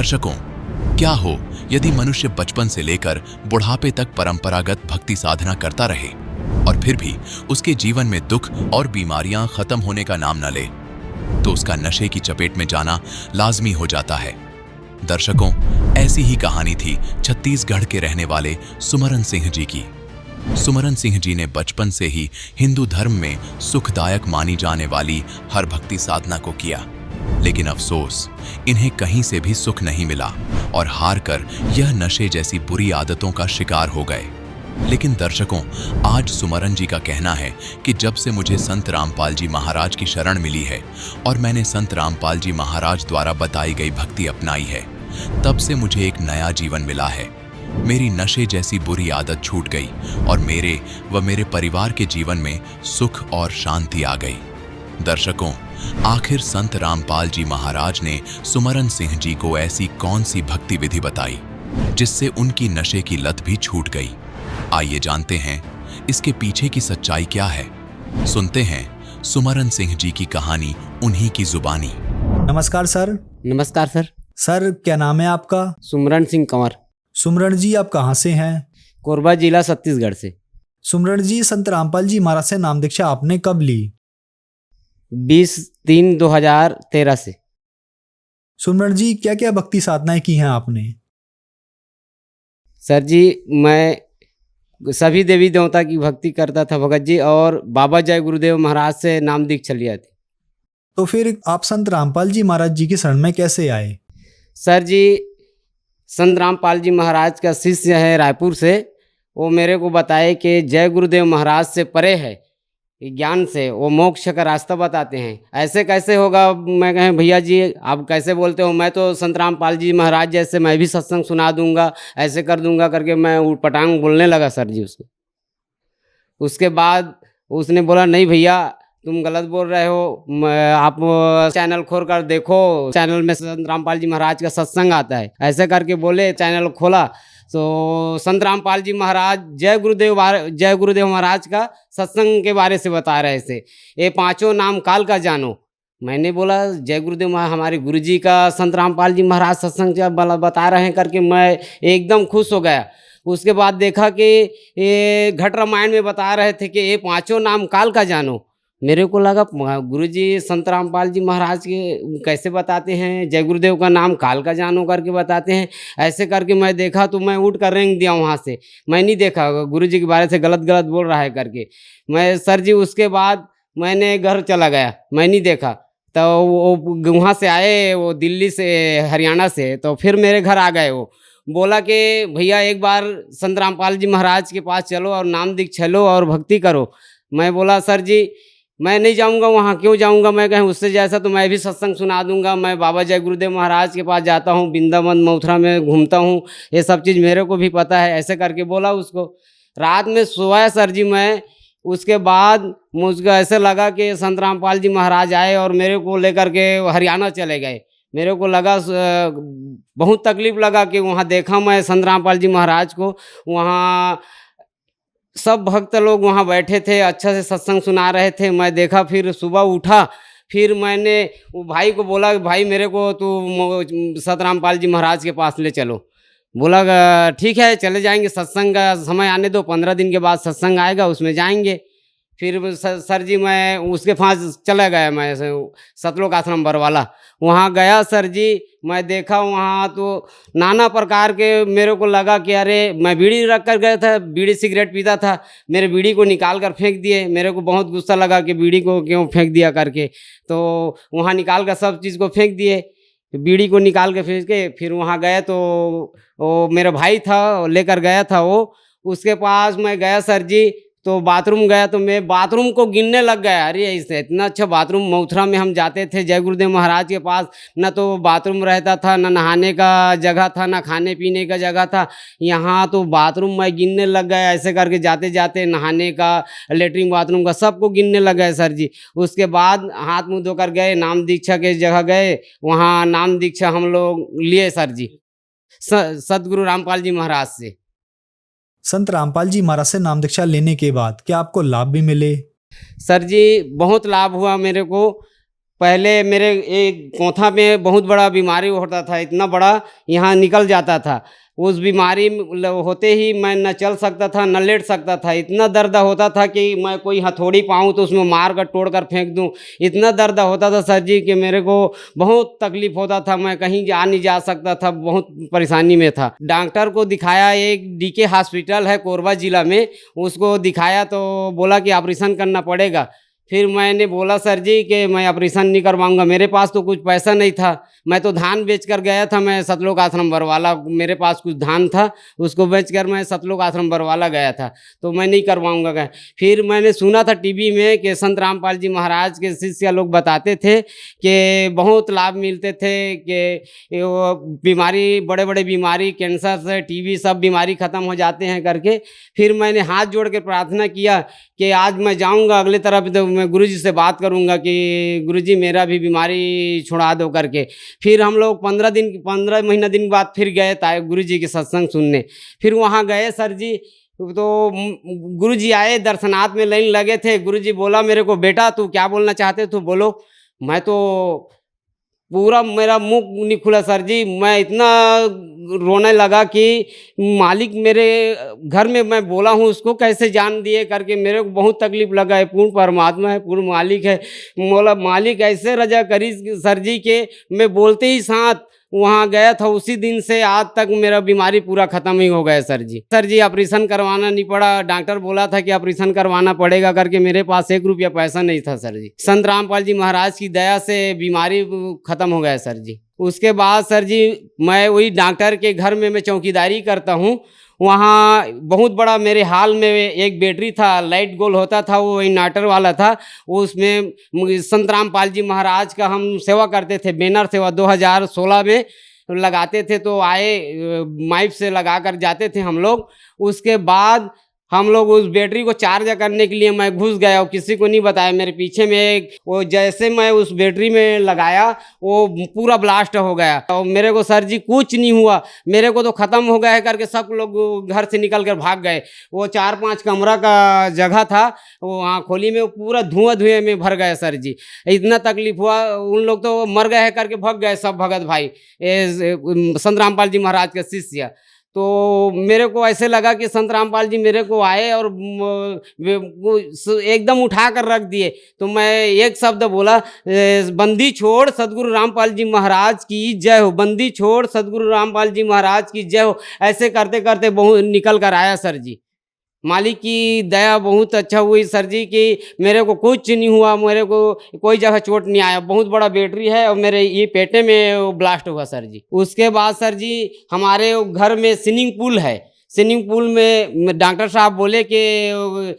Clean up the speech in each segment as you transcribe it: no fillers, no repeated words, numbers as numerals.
दर्शकों, क्या हो यदि मनुष्य बचपन से लेकर बुढ़ापे तक परंपरागत भक्ति साधना करता रहे और फिर भी उसके जीवन में दुख और बीमारियां खत्म होने का नाम न ले, तो उसका नशे की चपेट में जाना लाजमी हो जाता है। दर्शकों, ऐसी ही कहानी थी छत्तीसगढ़ के रहने वाले सुमरन सिंह जी की। सुमरन सिंह जी ने बचपन से ही हिंदू धर्म में सुखदायक मानी जाने वाली हर भक्ति साधना को किया, लेकिन अफसोस इन्हें कहीं से भी सुख नहीं मिला और हार कर यह नशे जैसी बुरी आदतों का शिकार हो गए। लेकिन दर्शकों, आज सुमरन जी का कहना है कि जब से मुझे संत रामपाल जी महाराज की शरण मिली है और मैंने संत रामपाल जी महाराज द्वारा बताई गई भक्ति अपनाई है, तब से मुझे एक नया जीवन मिला है। मेरी नशे जैसी बुरी आदत छूट गई और मेरे व मेरे परिवार के जीवन में सुख और शांति आ गई। दर्शकों, आखिर संत रामपाल जी महाराज ने सुमरन सिंह जी को ऐसी कौन सी भक्ति विधि बताई जिससे उनकी नशे की लत भी छूट गई? आइए जानते हैं इसके पीछे की सच्चाई क्या है। सुनते हैं सुमरन सिंह जी की कहानी उन्हीं की जुबानी। नमस्कार सर। नमस्कार सर। सर, क्या नाम है आपका? सुमरन सिंह कंवर। सुमरन जी, आप कहाँ से हैं? कोरबा जिला छत्तीसगढ़ से। सुमरन जी, संत रामपाल जी महाराज से नाम दीक्षा आपने कब ली? 20/3/2013 से। सुमरन जी, क्या क्या भक्ति साधनाएं की हैं आपने? सर जी, मैं सभी देवी देवता की भक्ति करता था भगत जी, और बाबा जय गुरुदेव महाराज से नाम दीक्षा लिया थी। तो फिर आप संत रामपाल जी महाराज जी की शरण में कैसे आए? सर जी, संत रामपाल जी महाराज का शिष्य है रायपुर से, वो मेरे को बताए कि जय गुरुदेव महाराज से परे है ज्ञान से, वो मोक्ष का रास्ता बताते हैं। ऐसे कैसे होगा? मैं कहें भैया जी आप कैसे बोलते हो, मैं तो संत रामपाल जी महाराज जैसे मैं भी सत्संग सुना दूंगा, ऐसे कर दूंगा करके मैं उटपटांग बोलने लगा सर जी उसको। उसके बाद उसने बोला नहीं भैया तुम गलत बोल रहे हो, आप चैनल खोल कर देखो, चैनल में संत रामपाल जी महाराज का सत्संग आता है। ऐसे करके बोले, चैनल खोला तो संत रामपाल जी महाराज जय गुरुदेव महाराज का सत्संग के बारे से बता रहे थे। ये पांचों नाम काल का जानो। मैंने बोला जय गुरुदेव महाराज हमारे गुरुजी का संत रामपाल जी महाराज सत्संग बता रहे हैं करके मैं एकदम खुश हो गया। उसके बाद देखा कि ये घट रामायण में बता रहे थे कि ये पांचों नाम काल का जानो। मेरे को लगा गुरुजी संत रामपाल जी महाराज के कैसे बताते हैं, जय गुरुदेव का नाम काल का जानो करके बताते हैं। ऐसे करके मैं देखा तो मैं उठ कर रेंग दिया वहाँ से। मैं नहीं देखा गुरुजी के बारे से गलत बोल रहा है करके। मैं सर जी उसके बाद मैंने घर चला गया, मैं नहीं देखा। तो वो वहाँ से आए, वो दिल्ली से हरियाणा से, तो फिर मेरे घर आ गए। वो बोला कि भैया एक बार संत रामपाल जी महाराज के पास चलो और नाम दीक्षा लो और भक्ति करो। मैं बोला सर जी मैं नहीं जाऊंगा वहाँ, क्यों जाऊंगा? मैं कहीं उससे जैसा तो मैं भी सत्संग सुना दूंगा। मैं बाबा जय गुरुदेव महाराज के पास जाता हूँ, वृंदावन मथुरा में घूमता हूँ, ये सब चीज़ मेरे को भी पता है। ऐसे करके बोला उसको। रात में सोया सर जी मैं। उसके बाद मुझको ऐसे लगा कि संत रामपाल जी महाराज आए और मेरे को लेकर के हरियाणा चले गए। मेरे को लगा बहुत तकलीफ लगा कि वहाँ देखा मैं संत रामपाल जी महाराज को, वहाँ सब भक्त लोग वहाँ बैठे थे, अच्छा से सत्संग सुना रहे थे। मैं देखा, फिर सुबह उठा, फिर मैंने वो भाई को बोला भाई मेरे को तू संत रामपाल जी महाराज के पास ले चलो। बोला ठीक है चले जाएंगे, सत्संग का समय आने दो, 15 दिन के बाद सत्संग आएगा उसमें जाएंगे। फिर सर जी मैं उसके पास चला गया, मैं सतलोक आश्रम बरवाला वहाँ गया सर जी। मैं देखा वहाँ तो नाना प्रकार के, मेरे को लगा कि अरे मैं बीड़ी रख कर गया था, बीड़ी सिगरेट पीता था, मेरे बीड़ी को निकाल कर फेंक दिए। मेरे को बहुत गुस्सा लगा कि बीड़ी को क्यों फेंक दिया करके। तो वहाँ निकाल कर सब चीज़ को फेंक दिए, बीड़ी को निकाल के फेंक के फिर वहाँ गए तो वो मेरा भाई था लेकर गया था वो, उसके पास मैं गया सर जी। तो बाथरूम गया तो मैं बाथरूम को गिनने लग गया। अरे इससे इतना अच्छा बाथरूम, मथुरा में हम जाते थे जय गुरुदेव महाराज के पास, न तो बाथरूम रहता था, न नहाने का जगह था, न खाने पीने का जगह था। यहाँ तो बाथरूम मैं गिनने लग गया। ऐसे करके जाते जाते नहाने का, लेटरिन बाथरूम का सबको गिनने लग गए सर जी। उसके बाद हाथ मुँह धोकर गए, नाम दीक्षा के जगह गए, वहाँ नाम दीक्षा हम लोग लिए सर जी सतगुरु रामपाल जी महाराज से। संत रामपाल जी महाराज से नाम दीक्षा लेने के बाद क्या आपको लाभ भी मिले? सर जी बहुत लाभ हुआ मेरे को। पहले मेरे एक कोंथा में बहुत बड़ा बीमारी होता था, इतना बड़ा यहाँ निकल जाता था। उस बीमारी होते ही मैं न चल सकता था न लेट सकता था। इतना दर्द होता था कि मैं कोई हथौड़ी पाऊँ तो उसमें मार कर तोड़ कर फेंक दूँ। इतना दर्द होता था सर जी कि मेरे को बहुत तकलीफ होता था। मैं कहीं नहीं जा सकता था, बहुत परेशानी में था। डॉक्टर को दिखाया, एक डीके हॉस्पिटल है कोरबा ज़िला में, उसको दिखाया तो बोला कि ऑपरेशन करना पड़ेगा। फिर मैंने बोला सर जी कि मैं ऑपरेशन नहीं करवाऊंगा, मेरे पास तो कुछ पैसा नहीं था। मैं तो धान बेचकर गया था, मैं सतलोक आश्रम बरवाला, मेरे पास कुछ धान था, उसको बेचकर मैं सतलोक आश्रम बरवाला गया था, तो मैं नहीं करवाऊंगा गया। फिर मैंने सुना था टीवी में कि संत रामपाल जी महाराज के शिष्य लोग बताते थे कि बहुत लाभ मिलते थे, कि वो बीमारी, बड़े बड़े बीमारी, कैंसर से टीबी, सब बीमारी ख़त्म हो जाते हैं करके। फिर मैंने हाथ जोड़ के प्रार्थना किया कि आज मैं जाऊंगा अगले तरफ, तो मैं गुरुजी से बात करूंगा कि गुरुजी मेरा भी बीमारी छुड़ा दो करके। फिर हम लोग 15 महीना दिन बाद फिर गए गुरुजी के सत्संग सुनने। फिर वहाँ गए सर जी, तो गुरुजी आए, दर्शनार्थ में लाइन लगे थे। गुरुजी बोला मेरे को, बेटा तू क्या बोलना चाहते तो बोलो। मैं तो पूरा, मेरा मुंह नहीं खुला सर जी। मैं इतना रोने लगा कि मालिक मेरे घर में मैं बोला हूँ, उसको कैसे जान दिए करके मेरे को बहुत तकलीफ लगा है। पूर्ण परमात्मा है, पूर्ण मालिक है। बोला मालिक ऐसे रजा करी सर जी के मैं बोलते ही साथ वहाँ गया था। उसी दिन से आज तक मेरा बीमारी पूरा ख़त्म ही हो गया सर जी। सर जी ऑपरेशन करवाना नहीं पड़ा, डॉक्टर बोला था कि ऑपरेशन करवाना पड़ेगा करके, मेरे पास 1 रुपया पैसा नहीं था सर जी। संत रामपाल जी महाराज की दया से बीमारी ख़त्म हो गया सर जी। उसके बाद सर जी मैं वही डॉक्टर के घर में मैं चौकीदारी करता हूँ। वहाँ बहुत बड़ा मेरे हाल में एक बैटरी था, लाइट गोल होता था, वो इन्वर्टर वाला था। उसमें संत रामपाल जी महाराज का हम सेवा करते थे, बैनर सेवा 2016 में लगाते थे। तो आए माइक से लगा कर जाते थे हम लोग। उसके बाद हम लोग उस बैटरी को चार्ज करने के लिए मैं घुस गया और किसी को नहीं बताया। मेरे पीछे में एक, वो जैसे मैं उस बैटरी में लगाया वो पूरा ब्लास्ट हो गया और मेरे को सर जी कुछ नहीं हुआ। मेरे को तो ख़त्म हो गया है करके सब लोग घर से निकल कर भाग गए। वो 4-5 कमरा का जगह था, वो वहाँ खोली में पूरा धुएं में भर गया सर जी। इतना तकलीफ हुआ, उन लोग तो मर गए हैं करके भाग गए सब भगत भाई, संत रामपाल जी महाराज के शिष्य। तो मेरे को ऐसे लगा कि संत रामपाल जी मेरे को आए और एकदम उठा कर रख दिए। तो मैं एक शब्द बोला, बंदी छोड़ सदगुरु रामपाल जी महाराज की जय हो, बंदी छोड़ सदगुरु रामपाल जी महाराज की जय हो। ऐसे करते करते बहुत निकल कर आया सर जी। मालिक की दया बहुत अच्छा हुई सर जी कि मेरे को कुछ नहीं हुआ, मेरे को कोई जगह चोट नहीं आया। बहुत बड़ा बैटरी है और मेरे ये पेटे में ब्लास्ट हुआ सर जी। उसके बाद सर जी हमारे घर में स्विमिंग पूल है। स्विमिंग पूल में डॉक्टर साहब बोले कि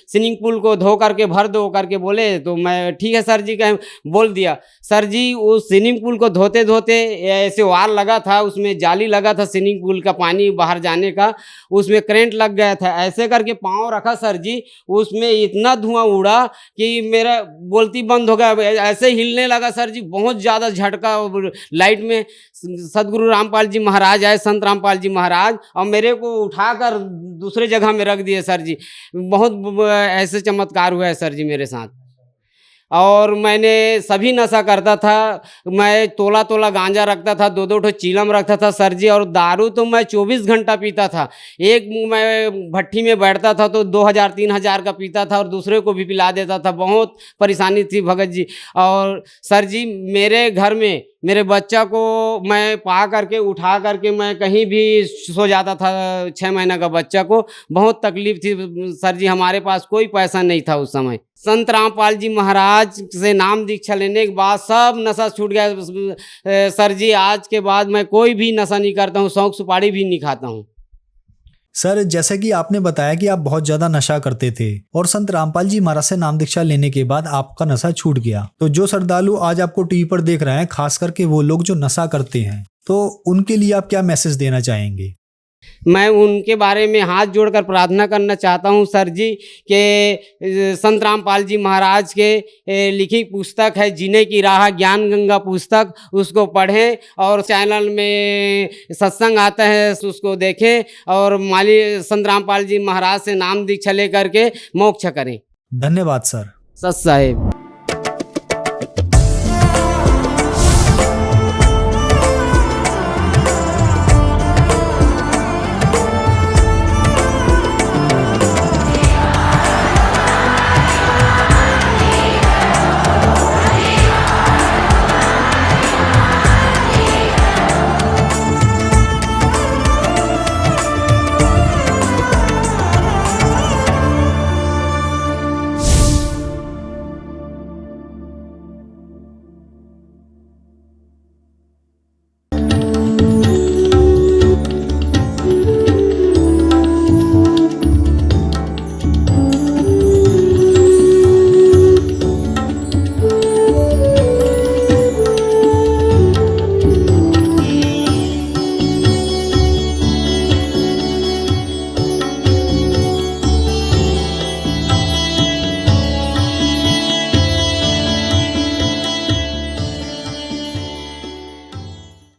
स्विमिंग पूल को धो करके भर दो करके बोले, तो मैं ठीक है सर जी का बोल दिया। सर जी उस स्विमिंग पूल को धोते धोते ऐसे वार लगा था, उसमें जाली लगा था स्विमिंग पूल का पानी बाहर जाने का, उसमें करंट लग गया था। ऐसे करके पाँव रखा सर जी, उसमें इतना धुआं उड़ा कि मेरा बोलती बंद हो गया, ऐसे हिलने लगा सर जी। बहुत ज़्यादा झटका लाइट में। सदगुरु रामपाल जी महाराज आए, संत रामपाल जी महाराज, और मेरे को उठाकर दूसरे जगह में रख दिए सर जी। बहुत ऐसे चमत्कार हुआ है सर जी मेरे साथ। और मैंने सभी नशा करता था। मैं तोला तोला गांजा रखता था, 2-2 ठो चीलम रखता था सर जी। और दारू तो मैं 24 घंटा पीता था। एक मैं भट्टी में बैठता था तो 2000-3000 का पीता था और दूसरे को भी पिला देता था। बहुत परेशानी थी भगत जी। और सर जी मेरे घर में मेरे बच्चा को मैं पा करके उठा करके मैं कहीं भी सो जाता था। 6 महीना का बच्चा को बहुत तकलीफ थी सर जी। हमारे पास कोई पैसा नहीं था उस समय। संत रामपाल जी महाराज से नाम दीक्षा लेने के बाद सब नशा छूट गया सर जी। आज के बाद मैं कोई भी नशा नहीं करता हूँ, शौक सुपारी भी नहीं खाता हूँ। सर जैसे कि आपने बताया कि आप बहुत ज्यादा नशा करते थे और संत रामपाल जी महाराज से नाम दीक्षा लेने के बाद आपका नशा छूट गया, तो जो श्रद्धालु आज आपको टीवी पर देख रहे हैं, खास करके वो लोग जो नशा करते हैं, तो उनके लिए आप क्या मैसेज देना चाहेंगे? मैं उनके बारे में हाथ जोड़कर प्रार्थना करना चाहता हूं सर जी कि संत रामपाल जी महाराज के लिखी पुस्तक है जीने की राह, ज्ञान गंगा पुस्तक, उसको पढ़ें और चैनल में सत्संग आता है उसको देखें और संत रामपाल जी महाराज से नाम दीक्षा लेकर के मोक्ष करें। धन्यवाद सर। सत साहेब।